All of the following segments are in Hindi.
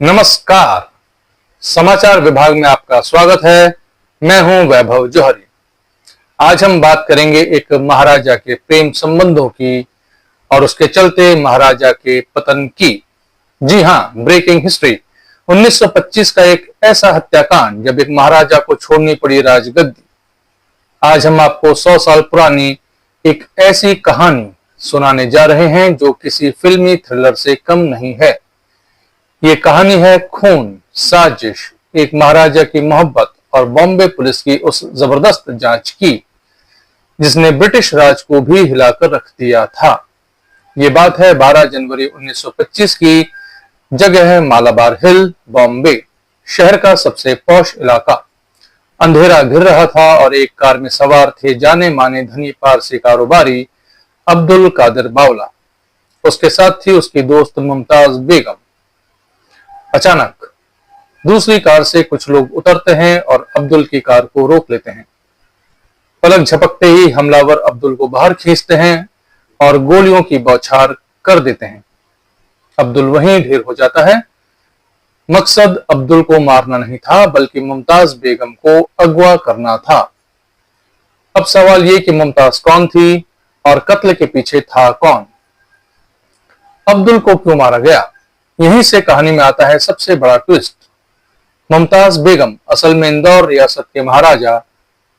नमस्कार। समाचार विभाग में आपका स्वागत है। मैं हूं वैभव जौहरी। आज हम बात करेंगे एक महाराजा के प्रेम संबंधों की और उसके चलते महाराजा के पतन की। जी हां, ब्रेकिंग हिस्ट्री। 1925 का एक ऐसा हत्याकांड जब एक महाराजा को छोड़नी पड़ी राजगद्दी। आज हम आपको 100 साल पुरानी एक ऐसी कहानी सुनाने जा रहे हैं जो किसी फिल्मी थ्रिलर से कम नहीं है। ये कहानी है खून, साजिश, एक महाराजा की मोहब्बत और बॉम्बे पुलिस की उस जबरदस्त जांच की जिसने ब्रिटिश राज को भी हिलाकर रख दिया था। ये बात है 12 जनवरी 1925 की। जगह है मालाबार हिल, बॉम्बे, शहर का सबसे पॉश इलाका। अंधेरा घिर रहा था और एक कार में सवार थे जाने माने धनी पारसी कारोबारी अब्दुल कादिर बावला। उसके साथ थी उसकी दोस्त मुमताज बेगम। अचानक दूसरी कार से कुछ लोग उतरते हैं और अब्दुल की कार को रोक लेते हैं। पलक झपकते ही हमलावर अब्दुल को बाहर खींचते हैं और गोलियों की बौछार कर देते हैं। अब्दुल वहीं ढेर हो जाता है। मकसद अब्दुल को मारना नहीं था बल्कि मुमताज बेगम को अगवा करना था। अब सवाल ये कि मुमताज कौन थी और कत्ल के पीछे था कौन? अब्दुल को क्यों मारा गया? यहीं से कहानी में आता है सबसे बड़ा ट्विस्ट। मुमताज बेगम असल में इंदौर रियासत के महाराजा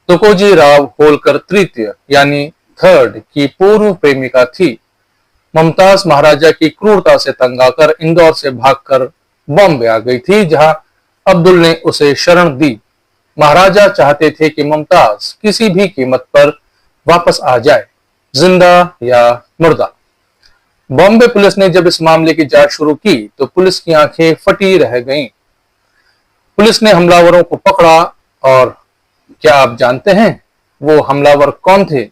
तुकोजी राव होलकर तृतीय यानी थर्ड की पूर्व प्रेमिका थी। मुमताज महाराजा की क्रूरता से तंग आकर इंदौर से भागकर बॉम्बे आ गई थी, जहां अब्दुल ने उसे शरण दी। महाराजा चाहते थे कि मुमताज किसी भी कीमत पर वापस आ जाए, जिंदा या मुर्दा। बॉम्बे पुलिस ने जब इस मामले की जांच शुरू की तो पुलिस की आंखें फटी रह गईं। पुलिस ने हमलावरों को पकड़ा और क्या आप जानते हैं वो हमलावर कौन थे?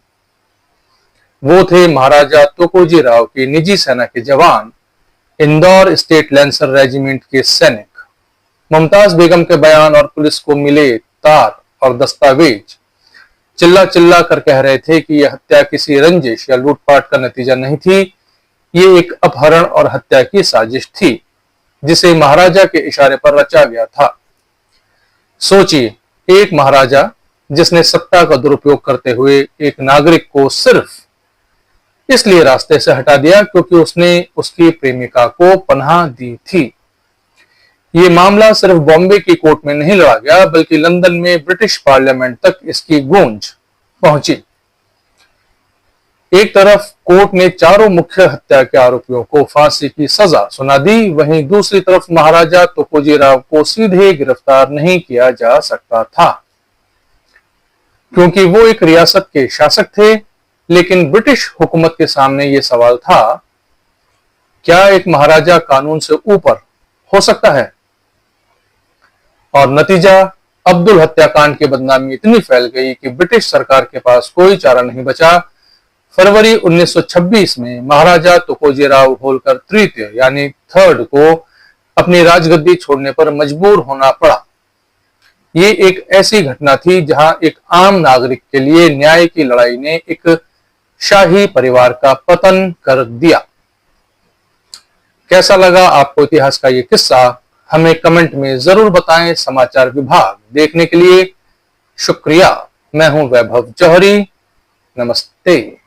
वो थे महाराजा तुकोजी राव की निजी सेना के जवान, इंदौर स्टेट लैंसर रेजिमेंट के सैनिक। मुमताज बेगम के बयान और पुलिस को मिले तार और दस्तावेज चिल्ला चिल्ला कर कह रहे थे कि यह हत्या किसी रंजिश या लूटपाट का नतीजा नहीं थी। ये एक अपहरण और हत्या की साजिश थी जिसे महाराजा के इशारे पर रचा गया था। सोचिए, एक महाराजा जिसने सत्ता का दुरुपयोग करते हुए एक नागरिक को सिर्फ इसलिए रास्ते से हटा दिया क्योंकि उसने उसकी प्रेमिका को पनाह दी थी। ये मामला सिर्फ बॉम्बे की कोर्ट में नहीं लड़ा गया बल्कि लंदन में ब्रिटिश पार्लियामेंट तक इसकी गूंज पहुंची। एक तरफ कोर्ट ने चारों मुख्य हत्या के आरोपियों को फांसी की सजा सुना दी, वहीं दूसरी तरफ महाराजा तुकोजी राव को सीधे गिरफ्तार नहीं किया जा सकता था क्योंकि वो एक रियासत के शासक थे। लेकिन ब्रिटिश हुकूमत के सामने ये सवाल था, क्या एक महाराजा कानून से ऊपर हो सकता है? और नतीजा, अब्दुल हत्याकांड की बदनामी इतनी फैल गई कि ब्रिटिश सरकार के पास कोई चारा नहीं बचा। फरवरी 1926 में महाराजा तुकोजी राव होलकर तृतीय यानी थर्ड को अपनी राजगद्दी छोड़ने पर मजबूर होना पड़ा। ये एक ऐसी घटना थी जहां एक आम नागरिक के लिए न्याय की लड़ाई ने एक शाही परिवार का पतन कर दिया। कैसा लगा आपको इतिहास का ये किस्सा? हमें कमेंट में जरूर बताएं। समाचार विभाग देखने के लिए शुक्रिया। मैं हूं वैभव जौहरी। नमस्ते।